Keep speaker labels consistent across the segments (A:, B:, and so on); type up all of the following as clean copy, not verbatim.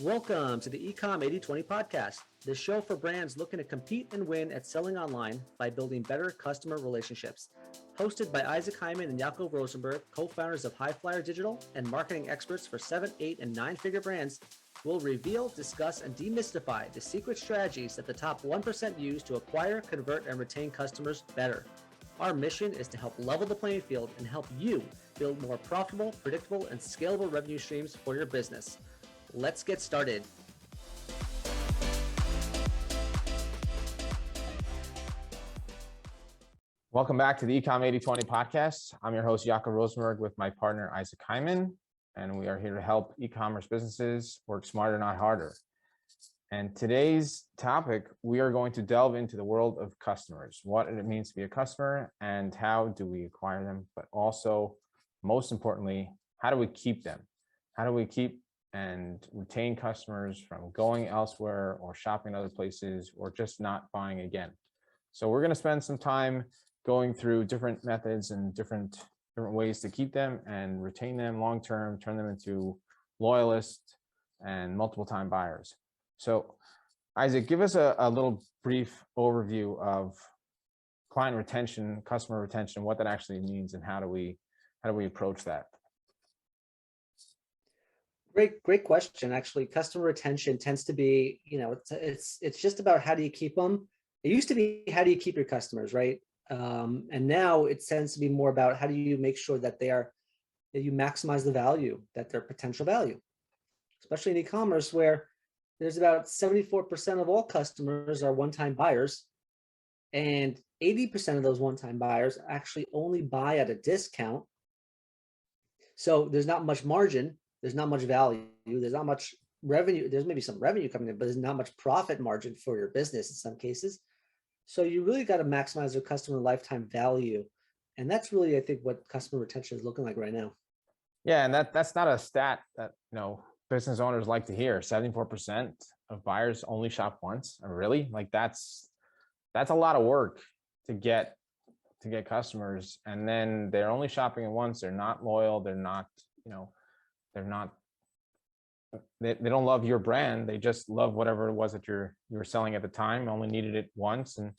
A: Welcome to the Ecom 80/20 podcast, the show for brands looking to compete and win at selling online by building better customer relationships. Hosted by Isaac Hyman and Jaco Rosenberg, co-founders of Highflyer Digital and marketing experts for 7, 8, and 9-figure brands, we'll reveal, discuss, and demystify the secret strategies that the top 1% use to acquire, convert, and retain customers better. Our mission is to help level the playing field and help you build more profitable, predictable, and scalable revenue streams for your business. Let's get started.
B: Welcome back to the Ecom 80/20 podcast. I'm your host, Jaco Rosenberg, with my partner, Isaac Hyman, and we are here to help e-commerce businesses work smarter, not harder. And today's topic, we are going to delve into the world of customers, what it means to be a customer and how do we acquire them, but also, most importantly, how do we keep them? How do we keep and retain customers from going elsewhere or shopping other places or just not buying again? So we're going to spend some time going through different methods and different ways to keep them and retain them long-term, turn them into loyalists and multiple time buyers. So Isaac, give us a little brief overview of client retention, customer retention, what that actually means, and how do we approach that?
A: Great question. Actually, customer retention tends to be, it's just about how do you keep them. It used to be how do you keep your customers, right? And now it tends to be more about how do you make sure that that you maximize the value, that their potential value, especially in e-commerce where there's about 74% of all customers are one-time buyers, and 80% of those one-time buyers actually only buy at a discount. So there's not much margin. There's not much value. There's not much revenue. There's maybe some revenue coming in, but there's not much profit margin for your business in some cases. So you really got to maximize their customer lifetime value. And that's really, I think, what customer retention is looking like right now.
B: Yeah, and that's not a stat that business owners like to hear. 74% of buyers only shop once. Really? Like that's a lot of work to get customers, and then they're only shopping once. They're not loyal. They're not, they don't love your brand. They just love whatever it was that you were selling at the time, only needed it once. And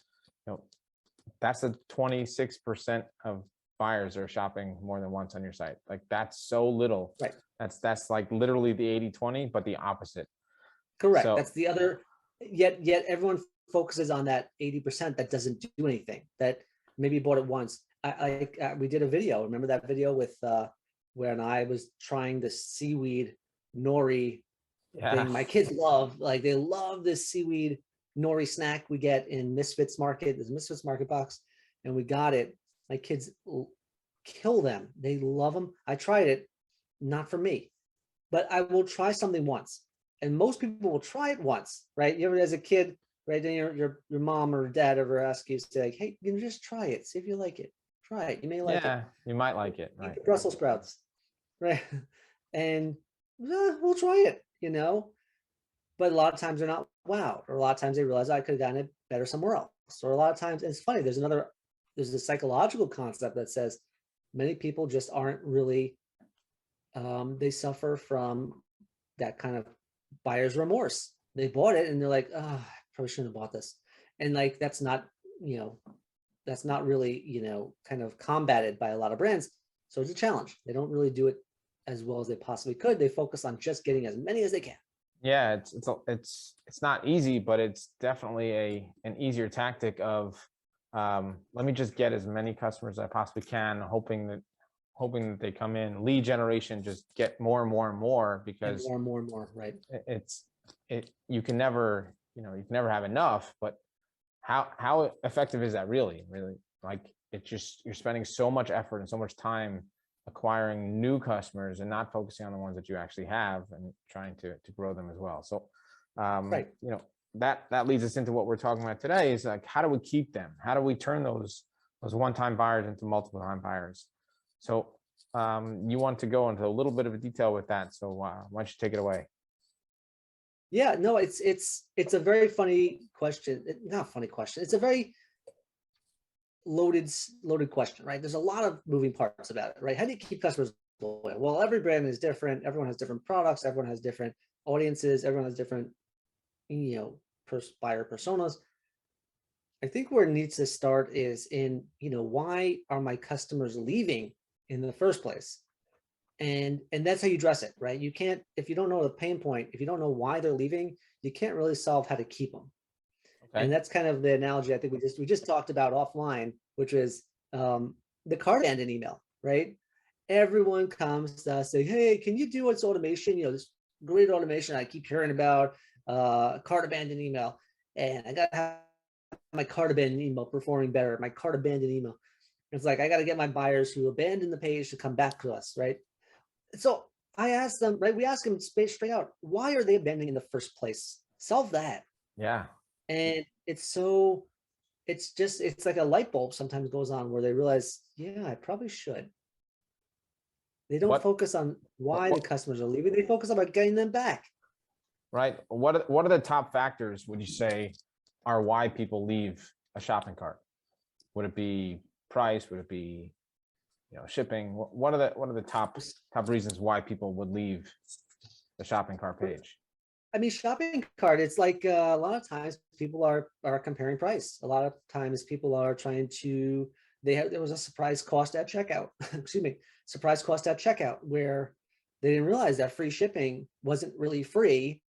B: that's the 26% of buyers are shopping more than once on your site. Like that's so little.
A: Right.
B: That's like literally the 80/20, but the opposite.
A: Correct.
B: So,
A: that's the other, yet everyone focuses on that 80% that doesn't do anything, that maybe bought it once. We did a video. Remember that video with when I was trying the seaweed nori thing? My kids they love this seaweed nori snack we get in Misfits Market. There's a Misfits Market box, and we got it. My kids kill them. They love them. I tried it, not for me, but I will try something once. And most people will try it once, right? You ever, as a kid, right? Then your mom or dad ever ask you, say, hey, you can just try it, see if you like it. Try it. You may like it.
B: Yeah, you might like it. Right.
A: Eat the Brussels sprouts, right? And we'll try it, But a lot of times they're not wowed, or a lot of times they realize I could have gotten it better somewhere else. Or a lot of times, it's funny. There's a psychological concept that says many people just aren't really. They suffer from that kind of buyer's remorse. They bought it and they're like, oh, I probably shouldn't have bought this. And that's not really, kind of combated by a lot of brands. So it's a challenge. They don't really do it as well as they possibly could. They focus on just getting as many as they can.
B: Yeah, it's not easy, but it's definitely an easier tactic of let me just get as many customers as I possibly can, hoping that they come in. Lead generation, just get more and more and more, because
A: more and more, right?
B: You can never have enough, but how effective is that really? Like, it's just, you're spending so much effort and so much time acquiring new customers and not focusing on the ones that you actually have and trying to grow them as well. So
A: right.
B: That leads us into what we're talking about today, is like, how do we keep them? How do we turn those one-time buyers into multiple time buyers? So you want to go into a little bit of a detail with that. So why don't you take it away?
A: Yeah, no, it's a very funny question. Not a funny question. It's a very loaded question, right? There's a lot of moving parts about it, right? How do you keep customers loyal? Well, every brand is different. Everyone has different products. Everyone has different audiences, everyone has different, buyer personas. I think where it needs to start is in, why are my customers leaving in the first place? And that's how you address it, right? You can't, if you don't know the pain point, if you don't know why they're leaving, you can't really solve how to keep them.
B: Okay.
A: And that's kind of the analogy I think we just talked about offline, which is the cart abandon email, right? Everyone comes to us saying, hey, can you do what's automation? This great automation I keep hearing about, cart abandon email. And I got to have my cart abandon email performing better, my cart abandon email. It's like, I got to get my buyers who abandon the page to come back to us, right? So I asked them, right? We asked them straight out, why are they abandoning in the first place? Solve that.
B: Yeah.
A: And it's like a light bulb sometimes goes on where they realize, yeah, I probably should. They don't focus on why the customers are leaving. They focus on getting them back.
B: Right. What are the top factors, would you say, are why people leave a shopping cart? Would it be price? Would it be, shipping? What are the top reasons why people would leave the shopping cart page?
A: I mean, shopping cart, it's like a lot of times people are comparing price. A lot of times people are trying to, there was a surprise cost at checkout, excuse me, surprise cost at checkout where they didn't realize that free shipping wasn't really free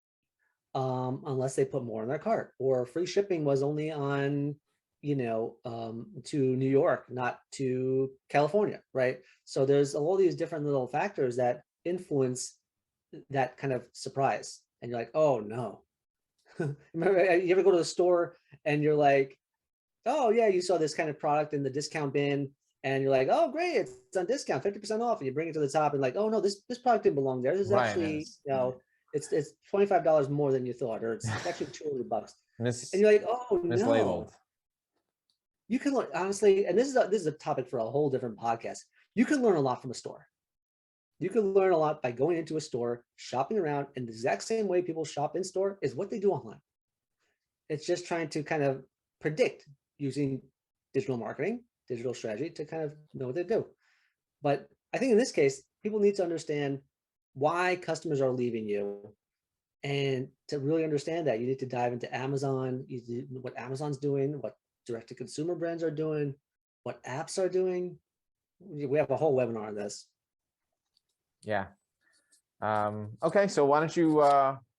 A: unless they put more in their cart, or free shipping was only on, to New York, not to California, right? So there's all these different little factors that influence that kind of surprise. And you're like, oh no. Remember, you ever go to the store and you're like, oh yeah, you saw this kind of product in the discount bin and you're like, oh great, it's on discount, 50% off. And you bring it to the top and like, oh no, this product didn't belong there. This is
B: Right,
A: actually, it's $25 more than you thought, or it's actually $200. And you're like, oh no. You can learn, honestly, and this is a topic for a whole different podcast. You can learn a lot from a store. You can learn a lot by going into a store, shopping around, and the exact same way people shop in store is what they do online. It's just trying to kind of predict using digital marketing, digital strategy to kind of know what they do. But I think in this case, people need to understand why customers are leaving you. And to really understand that, you need to dive into Amazon, what Amazon's doing, what direct-to-consumer brands are doing, what apps are doing. We have a whole webinar on this.
B: Yeah. Okay. So why don't you,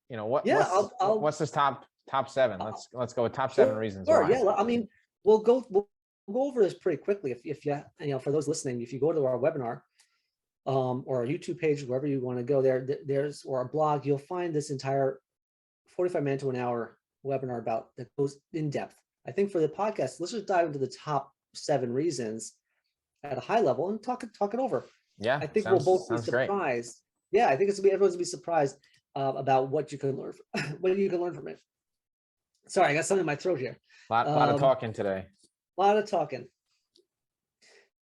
B: what's this top 7? Let's go with top 7 reasons why.
A: Yeah. I mean, we'll go over this pretty quickly. If you, for those listening, if you go to our webinar, or our YouTube page, wherever you want to go or our blog, you'll find this entire 45-minute to an hour webinar that goes in depth. I think for the podcast, let's just dive into the top 7 reasons at a high level and talk it over.
B: Yeah,
A: I think we'll both be surprised. Great. Yeah, I think everyone's gonna be surprised about what you can learn, what you can learn from it. Sorry, I got something in my throat here.
B: A lot of talking today.
A: A lot of talking.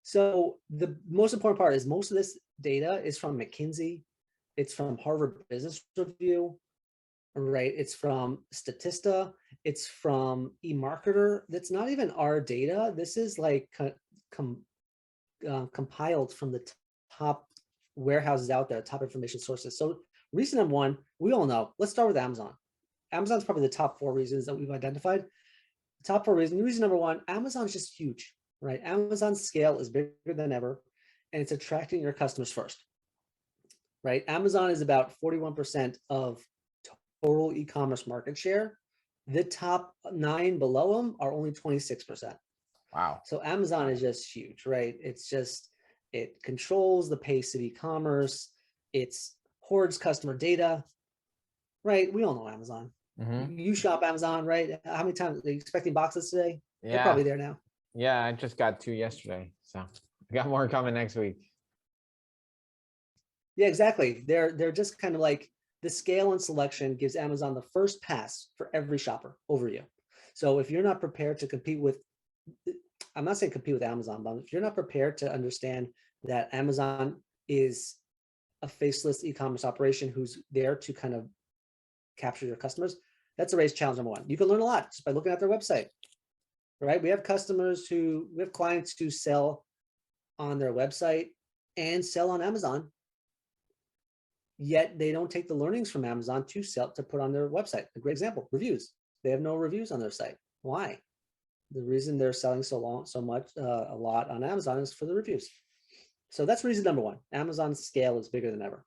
A: So the most important part is most of this data is from McKinsey. It's from Harvard Business Review, right? It's from Statista. It's from eMarketer. That's not even our data. This is like compiled from the top warehouses out there, top information sources. So reason number 1, we all know. Let's start with Amazon. Amazon's probably the top 4 reasons that we've identified. The top 4 reasons. Reason number 1, Amazon's just huge, right? Amazon's scale is bigger than ever, and it's attracting your customers first, right? Amazon is about 41% of total e-commerce market share. The top 9 below them are only 26%.
B: Wow.
A: So Amazon is just huge, right? It controls the pace of e-commerce. It hoards customer data, right? We all know Amazon. Mm-hmm. You shop Amazon, right? How many times are you expecting boxes today? Yeah. They're probably there now.
B: Yeah, I just got 2 yesterday. So I got more coming next week.
A: Yeah, exactly. They're just kind of like the scale and selection gives Amazon the first pass for every shopper over you. So if you're not prepared to compete with, I'm not saying compete with Amazon, but if you're not prepared to understand that Amazon is a faceless e-commerce operation who's there to kind of capture your customers, that's a race challenge number 1. You can learn a lot just by looking at their website, right? We have clients who sell on their website and sell on Amazon. yet they don't take the learnings from Amazon to sell, to put on their website. A great example, reviews. They have no reviews on their site. Why? The reason they're selling so much, a lot on Amazon is for the reviews. So that's reason number one. Amazon's scale is bigger than ever.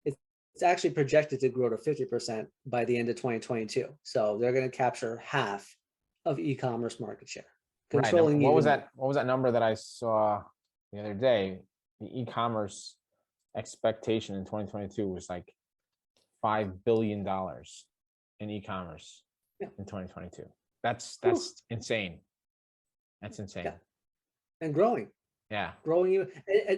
A: It's actually projected to grow to 50% by the end of 2022. So they're going to capture half of e-commerce market share.
B: Right. And what was that number that I saw the other day? The e-commerce expectation in 2022 was like $5 billion in e-commerce in 2022. That's insane. That's insane.
A: Yeah. And growing.
B: Yeah.
A: Growing.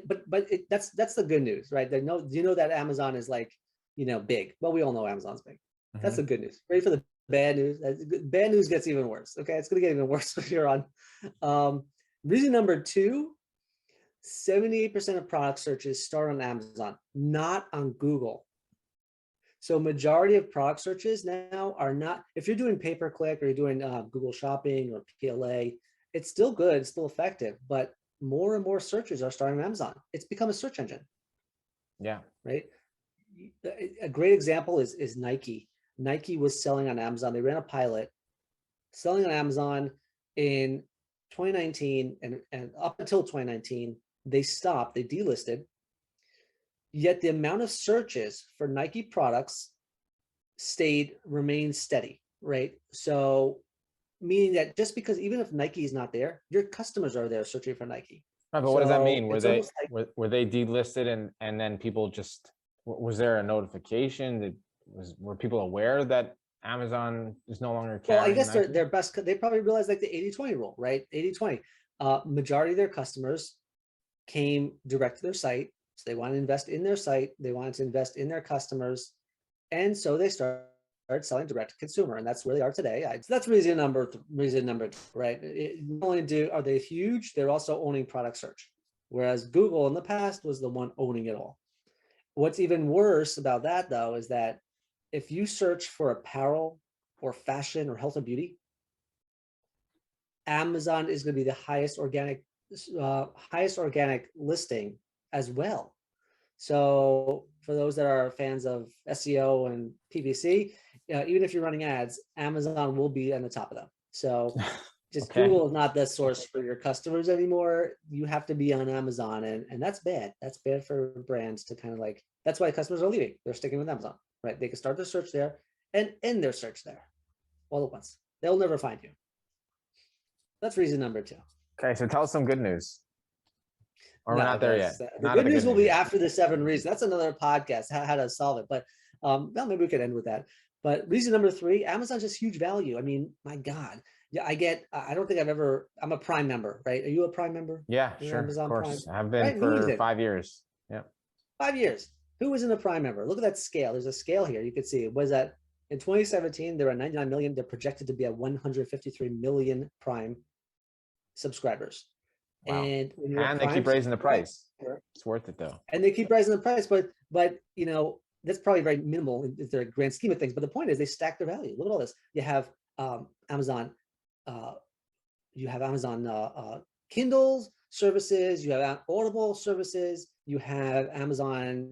A: But that's the good news, right? You know that Amazon is like, big. Well, we all know Amazon's big. That's the good news. Ready for the bad news? Bad news gets even worse. Okay, it's going to get even worse from here on. Reason number two, 78% of product searches start on Amazon, not on Google. So majority of product searches now are not, if you're doing pay-per-click or you're doing Google Shopping or PLA, it's still good, it's still effective, but more and more searches are starting on Amazon. It's become a search engine.
B: Yeah.
A: Right. A great example is Nike. Nike was selling on Amazon. They ran a pilot selling on Amazon in 2019 and up until 2019, they stopped, they delisted. Yet the amount of searches for Nike products remained steady, right? So meaning that just because even if Nike is not there, your customers are there searching for Nike.
B: Right, but what does that mean? Were they delisted and then people just, was there a notification? Were people aware that Amazon is no longer carrying?
A: Well, I guess their best, they probably realized like the 80-20 rule, right? 80-20. Majority of their customers came direct to their site. So they want to invest in their site. They wanted to invest in their customers. And so they started selling direct to consumer. And that's where they are today. So that's reason number two, right? Not only are they huge, they're also owning product search. Whereas Google in the past was the one owning it all. What's even worse about that though, is that if you search for apparel or fashion or health and beauty, Amazon is going to be the highest organic listing as well. So for those that are fans of SEO and PPC, even if you're running ads, Amazon will be on the top of them. So just okay. Google is not the source for your customers anymore. You have to be on Amazon, and that's bad. That's bad for brands to kind of like, that's why customers are leaving. They're sticking with Amazon, right? They can start their search there and end their search there all at once. They'll never find you. That's reason number two. Okay,
B: so tell us some good news. Or we're not there yet.
A: The good news will be after the 7 reasons. That's another podcast, how to solve it. But well, maybe we could end with that. But reason number 3, Amazon's just huge value. I mean, my God. Yeah, I don't think I'm a Prime member, right? Are you a Prime member?
B: Yeah, sure, Amazon of course. Prime? I've been for 5 years. Yeah.
A: 5 years. Who isn't a Prime member? Look at that scale. There's a scale here. You can see it was at, in 2017, there were 99 million. They're projected to be at 153 million Prime subscribers.
B: Wow. And they keep raising the price. It's worth it though.
A: And they keep raising the price, but that's probably very minimal in their grand scheme of things. But the point is they stack their value. Look at all this. You have Amazon Kindle services, you have Audible services, you have Amazon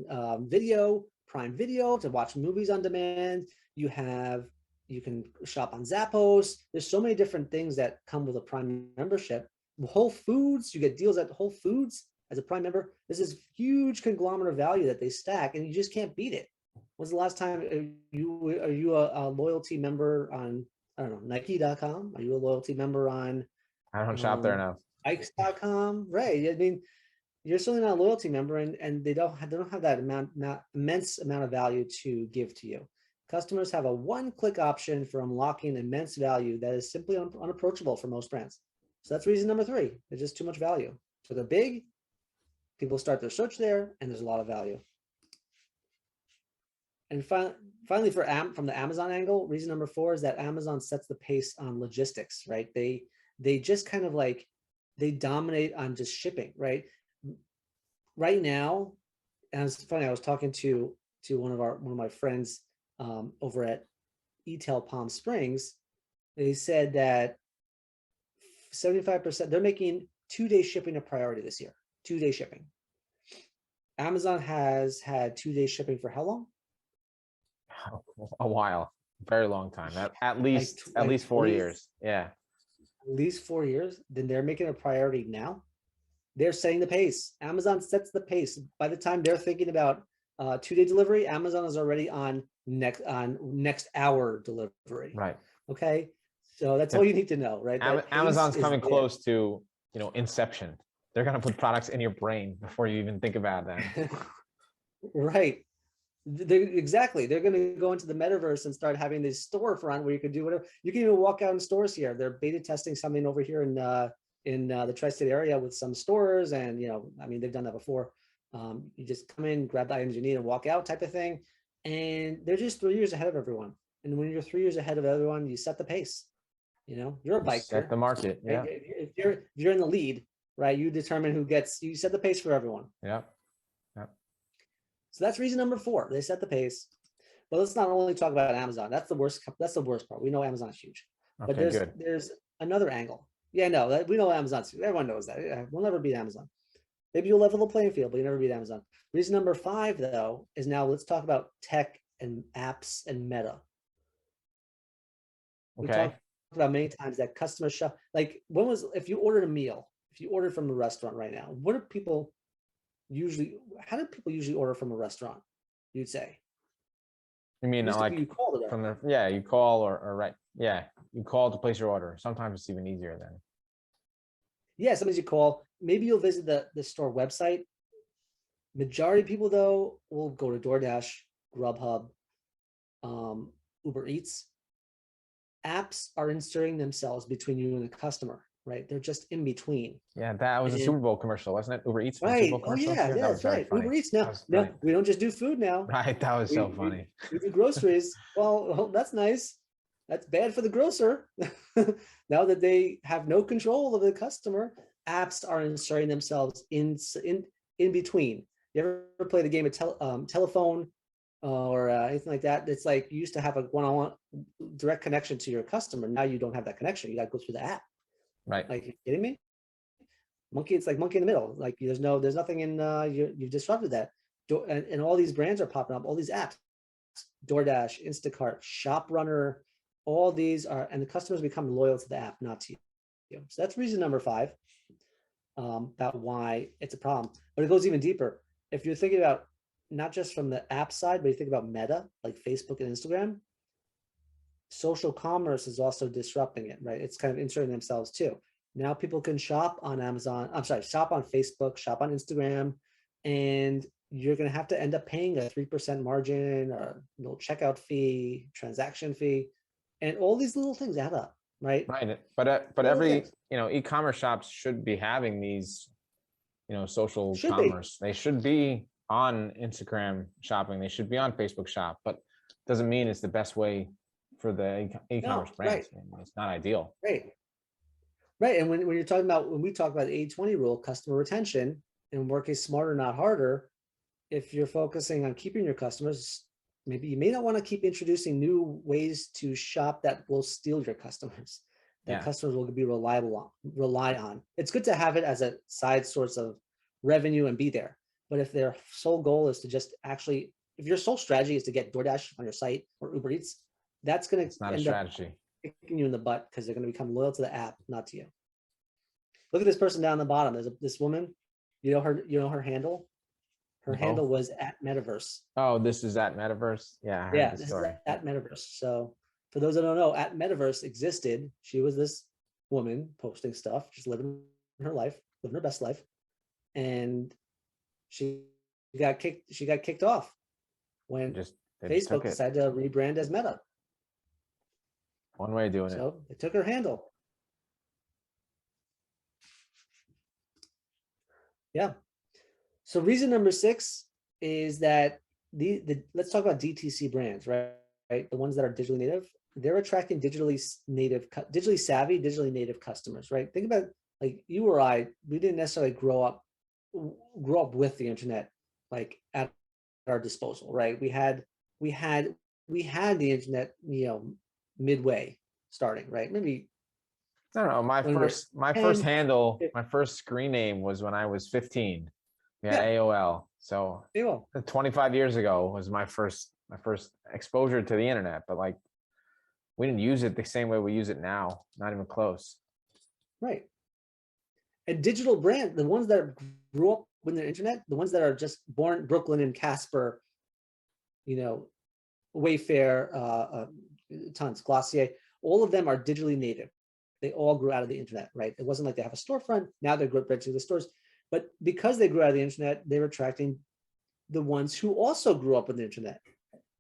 A: Video, Prime Video to watch movies on demand. You can shop on Zappos. There's so many different things that come with a Prime membership. Whole Foods, you get deals at Whole Foods as a Prime member. This is huge conglomerate of value that they stack, and you just can't beat it. When's the last time are you a loyalty member on, I don't know, Nike.com? Are you a loyalty member on?
B: I don't shop there enough.
A: Ikes.com, right? I mean, you're certainly not a loyalty member, and they don't have that immense amount of value to give to you. Customers have a one-click option for unlocking immense value that is simply unapproachable for most brands. So that's reason number 3. There's just too much value. So they're big, people start their search there, and there's a lot of value. And finally, from the Amazon angle, reason number 4 is that Amazon sets the pace on logistics, right? They just kind of like, they dominate on just shipping, right? Right now, and it's funny, I was talking to one of my friends over at eTail Palm Springs. They said that 75%, they're making 2-day shipping a priority this year, 2-day shipping. Amazon has had 2-day shipping for how long?
B: A while, very long time. At
A: Like,
B: least at
A: like
B: least 4
A: 20,
B: years. Yeah.
A: at least 4 years. Then they're making a priority now. They're setting the pace. Amazon sets the pace. By the time they're thinking about 2-day delivery, Amazon is already on next hour delivery.
B: Right.
A: Okay, so that's all
B: If
A: you need to know, right? That pace
B: Amazon's
A: is
B: coming
A: there.
B: close to, inception. They're gonna put products in your brain before you even think about them.
A: Right. Exactly. They're going to go into the metaverse and start having this storefront where you can do whatever. You can even walk out in stores here. They're beta testing something over here in the tri-state area with some stores, and I mean, they've done that before. You just come in, grab the items you need, and walk out, type of thing. And they're just 3 years ahead of everyone. And when you're 3 years ahead of everyone, you set the pace. You're a
B: Set
A: biker.
B: the market.
A: Right?
B: Yeah.
A: If you're in the lead, right? You determine who gets. You set the pace for everyone.
B: Yeah. Yeah.
A: So that's reason number 4. They set the pace. But let's not only talk about Amazon. That's the worst. That's the worst part. We know Amazon's huge, but
B: Okay, good.
A: there's another angle. Yeah, no, we know Amazon's huge. Everyone knows that. Yeah, we'll never beat Amazon. Maybe you'll level the playing field, but you never beat Amazon. Reason number 5, though, is now let's talk about tech and apps and Meta. We
B: Okay.
A: talked about many times that customer shop. Like, if you ordered a meal, if you ordered from a restaurant right now, how do people usually order from a restaurant? You'd say.
B: You mean
A: Used to
B: like
A: be you call the
B: from you call or right. Yeah. You call to place your order. Sometimes it's even easier than.
A: Yeah, sometimes you call. Maybe you'll visit the store website. Majority of people, though, will go to DoorDash, Grubhub, Uber Eats. Apps are inserting themselves between you and the customer, right? They're just in between.
B: Yeah, that was a Super Bowl commercial, wasn't it? Uber Eats was a Super
A: Right.
B: Bowl
A: Oh
B: commercial.
A: yeah,
B: Yeah,
A: yeah,
B: that was
A: that's
B: very
A: right.
B: funny.
A: Uber Eats
B: That
A: now.
B: was
A: No,
B: brilliant.
A: we don't just do food now.
B: Right, that was so
A: We
B: funny.
A: do groceries. Well, that's nice. That's bad for the grocer. Now that they have no control of the customer, apps are inserting themselves in between. You ever play the game of telephone or anything like that? It's like you used to have a one-on-one direct connection to your customer. Now you don't have that connection. You got to go through the app.
B: Right.
A: Like, you kidding me? It's like monkey in the middle. Like, there's nothing in you've disrupted that. And all these brands are popping up, all these apps, DoorDash, Instacart, ShopRunner, all these are, and the customers become loyal to the app, not to you. So that's reason number 5 about why it's a problem. But it goes even deeper. If you're thinking about not just from the app side, but you think about Meta, like Facebook and Instagram, social commerce is also disrupting it, right? It's kind of inserting themselves too. Now people can shop on Amazon, shop on Facebook, shop on Instagram, and you're going to have to end up paying a 3% margin or little checkout fee, transaction fee, and all these little things add up, right?
B: Right. But every, e-commerce shops should be having these, social commerce. They should be on Instagram shopping. They should be on Facebook shop, but doesn't mean it's the best way for the e-commerce brands. Right. It's not ideal.
A: Right. And when we talk about 80-20 rule, customer retention and working smarter, not harder, if you're focusing on keeping your customers, maybe you may not want to keep introducing new ways to shop that will steal your customers, that customers will be rely on. It's good to have it as a side source of revenue and be there. But if their sole goal is to just actually, if your sole strategy is to get DoorDash on your site or Uber Eats, that's going to
B: end up
A: kicking you in the butt, because they're going to become loyal to the app, not to you. Look at this person down the bottom. There's this woman. You know her handle. Her handle was @Metaverse.
B: Oh, this is @Metaverse. Yeah, I heard the story.
A: This is @Metaverse. So for those that don't know, @Metaverse existed. She was this woman posting stuff, just living her life, living her best life, and she got kicked off when Facebook decided to rebrand as Meta.
B: One way of doing it.
A: So they took her handle. Yeah. So reason number 6 is that let's talk about DTC brands, right? The ones that are digitally native. They're attracting digitally savvy, digitally native customers, right? Think about, like, you or I, we didn't necessarily grow up with the internet like at our disposal, right? We had the internet, midway starting, right? Maybe
B: I don't know. My first handle, my first screen name was when I was 15. We had AOL. So
A: They will.
B: 25 years ago was my first exposure to the internet, but like we didn't use it the same way we use it now, not even close.
A: Right. And digital brand, the ones that grew up with the internet, the ones that are just born Brooklyn and Casper, you know, Wayfair, tons, Glossier, all of them are digitally native. They all grew out of the internet, right? It wasn't like they have a storefront. Now they're going to the stores. But because they grew out of the internet, they're attracting the ones who also grew up with the internet.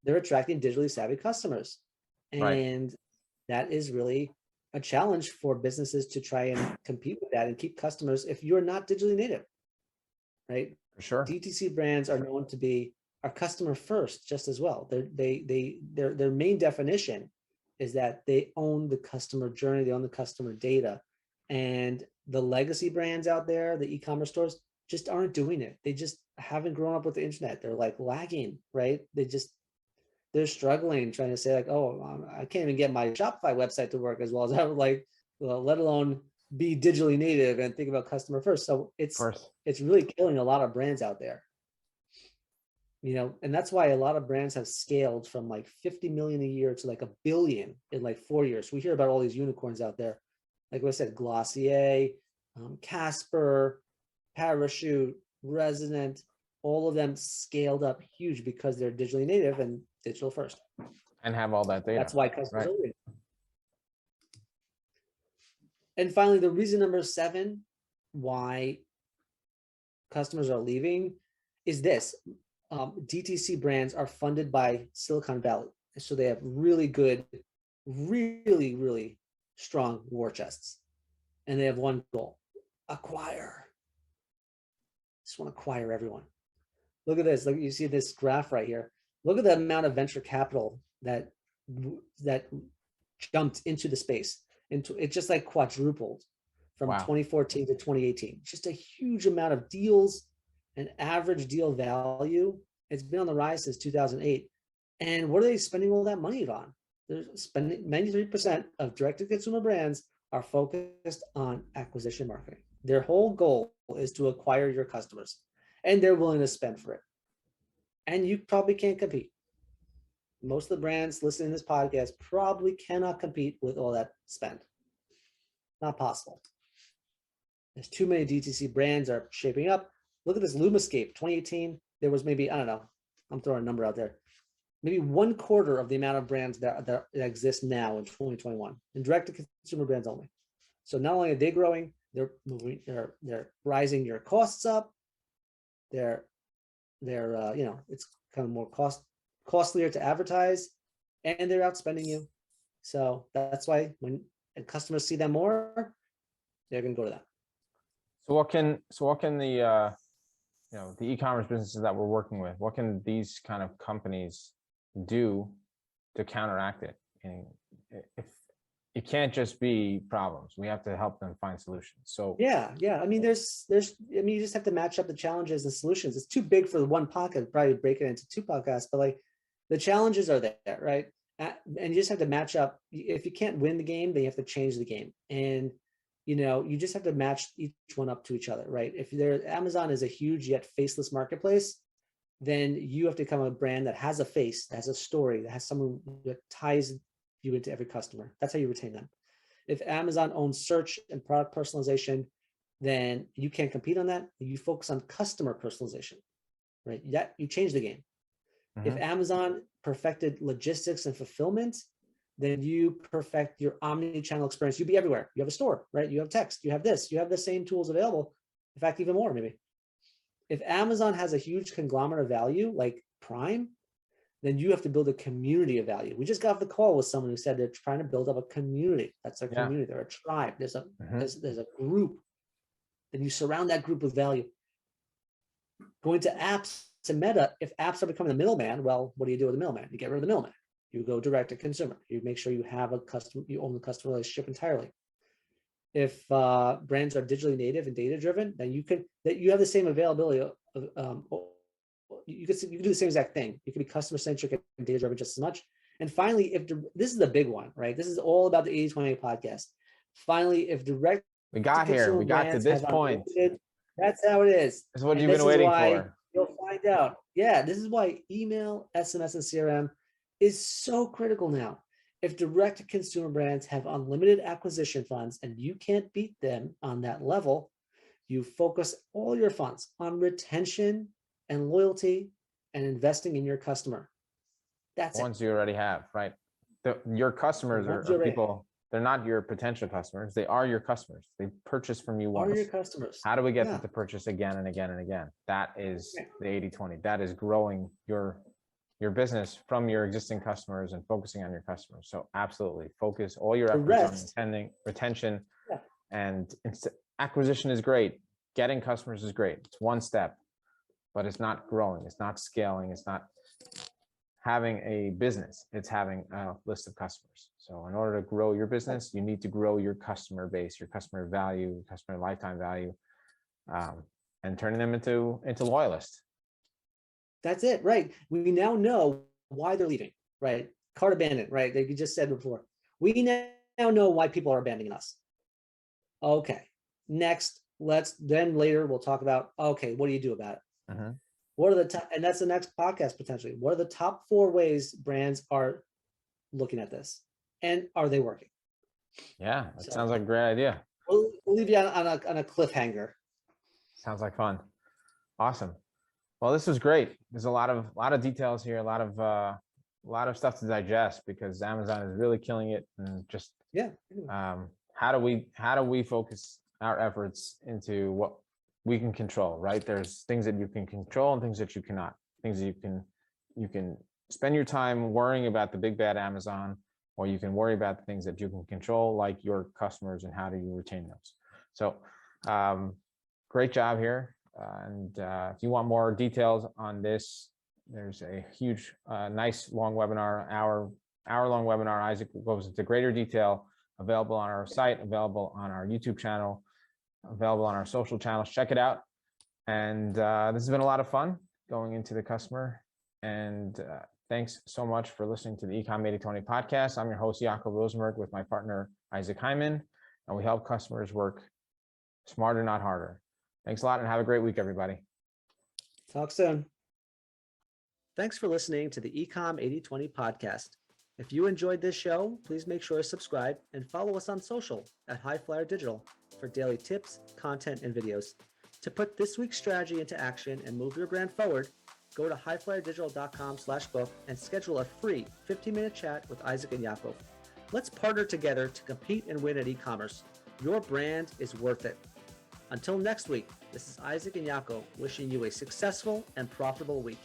A: They're attracting digitally savvy customers. And that is really a challenge for businesses to try and compete with that and keep customers if you're not digitally native, right?
B: For sure.
A: DTC brands are known to be our customer first just as well. Their main definition is that they own the customer journey, they own the customer data. And the legacy brands out there, the e-commerce stores, just aren't doing it. They just haven't grown up with the internet. They're like lagging, right? They're struggling trying to say like, oh, I can't even get my Shopify website to work as well as I would like, well, let alone be digitally native and think about customer first. So it's really killing a lot of brands out there. You know, and that's why a lot of brands have scaled from like 50 million a year to like $1 billion in like 4 years. We hear about all these unicorns out there. Like I said, Glossier, Casper, Parachute, Resident, all of them scaled up huge because they're digitally native and digital first.
B: And have all that data.
A: That's why customers are leaving. And finally, the reason number 7 why customers are leaving is this. DTC brands are funded by Silicon Valley. So they have really good, really, really strong war chests. And they have one goal, acquire. Just want to acquire everyone. Look at this. Look, you see this graph right here. Look at the amount of venture capital that jumped into the space. It just like quadrupled from 2014 to 2018. Just a huge amount of deals. An average deal value, it's been on the rise since 2008. And what are they spending all that money on? They're spending 93% of direct-to-consumer brands are focused on acquisition marketing. Their whole goal is to acquire your customers, and they're willing to spend for it. And you probably can't compete. Most of the brands listening to this podcast probably cannot compete with all that spend. Not possible. There's too many DTC brands are shaping up. Look at this Lumascape, 2018. There was maybe, I don't know, I'm throwing a number out there. Maybe 1/4 of the amount of brands that exist now in 2021, and direct-to-consumer brands only. So not only are they growing, they're rising your costs up. They're you know, it's kind of more costlier to advertise, and they're outspending you. So that's why when customers see them more, they're going to go to that.
B: So what can the you know, the e-commerce businesses that we're working with, what can these kind of companies do to counteract it? And if it can't just be problems, we have to help them find solutions. So
A: yeah. I mean, you just have to match up the challenges and solutions. It's too big for the one podcast, probably break it into 2 podcasts, but like the challenges are there, right? And you just have to match up. If you can't win the game, then you have to change the game. And you know, you just have to match each one up to each other, right? If Amazon is a huge yet faceless marketplace, then you have to become a brand that has a face, that has a story, that has someone that ties you into every customer. That's how you retain them. If Amazon owns search and product personalization, then you can't compete on that. You focus on customer personalization, right? That you change the game. If Amazon perfected logistics and fulfillment, then you perfect your omni-channel experience. You'd be everywhere. You have a store, right? You have text, you have this, you have the same tools available. In fact, even more maybe. If Amazon has a huge conglomerate of value like Prime, then you have to build a community of value. We just got off the call with someone who said they're trying to build up a community. That's a community. They're a tribe. There's a group. Then you surround that group with value. Going to apps to Meta, if apps are becoming the middleman, well, what do you do with the middleman? You get rid of the middleman. You go direct to consumer. You make sure you have a customer, you own the customer relationship entirely. If brands are digitally native and data driven, then you have the same availability of you can do the same exact thing. You can be customer centric and data driven just as much. And finally, this is the big one, right? This is all about the 80/20 podcast. Finally, if direct
B: we got to this point.
A: That's how it is.
B: That's what you've been waiting for.
A: You'll find out. Yeah, this is why email, SMS, and CRM is so critical now. If direct-to-consumer brands have unlimited acquisition funds and you can't beat them on that level, you focus all your funds on retention and loyalty and investing in your customer. That's it.
B: Ones you already have, right? Your customers are people, they're not your potential customers. They are your customers. They purchase from you once.
A: Are your customers.
B: How do we get them to purchase again and again and again? That is the 80-20. That is growing your business from your existing customers and focusing on your customers. So absolutely focus all your efforts on retention, and acquisition is great. Getting customers is great. It's one step, but it's not growing. It's not scaling. It's not having a business. It's having a list of customers. So in order to grow your business, you need to grow your customer base, your customer value, customer lifetime value, and turning them into loyalists.
A: That's it, right? We now know why they're leaving, right? Cart abandoned, right? Like you just said before. We now know why people are abandoning us. Okay, next, later we'll talk about, okay, what do you do about it? What are the top, and that's the next podcast potentially. What are the top 4 ways brands are looking at this, and are they working?
B: Yeah, that sounds like a great idea.
A: We'll leave you on a cliffhanger.
B: Sounds like fun. Awesome. Well, this was great. There's a lot of details here, a lot of stuff to digest, because Amazon is really killing it. And just how do we focus our efforts into what we can control, right? There's things that you can control and things that you cannot. Things that you can spend your time worrying about the big bad Amazon, or you can worry about the things that you can control, like your customers and how do you retain those. So great job here. And if you want more details on this, there's a huge, nice long webinar, hour-long webinar. Isaac goes into greater detail, available on our site, available on our YouTube channel, available on our social channels. Check it out. And this has been a lot of fun going into the customer. And thanks so much for listening to the Ecom 80-20 podcast. I'm your host, Jaco Rosenberg, with my partner, Isaac Hyman, and we help customers work smarter, not harder. Thanks a lot, and have a great week, everybody.
A: Talk soon. Thanks for listening to the Ecom 80-20 podcast. If you enjoyed this show, please make sure to subscribe and follow us on social at Highflyer Digital for daily tips, content, and videos. To put this week's strategy into action and move your brand forward, go to highflyerdigital.com/book and schedule a free 15-minute chat with Isaac and Jaco. Let's partner together to compete and win at e-commerce. Your brand is worth it. Until next week, this is Isaac and Jaco wishing you a successful and profitable week.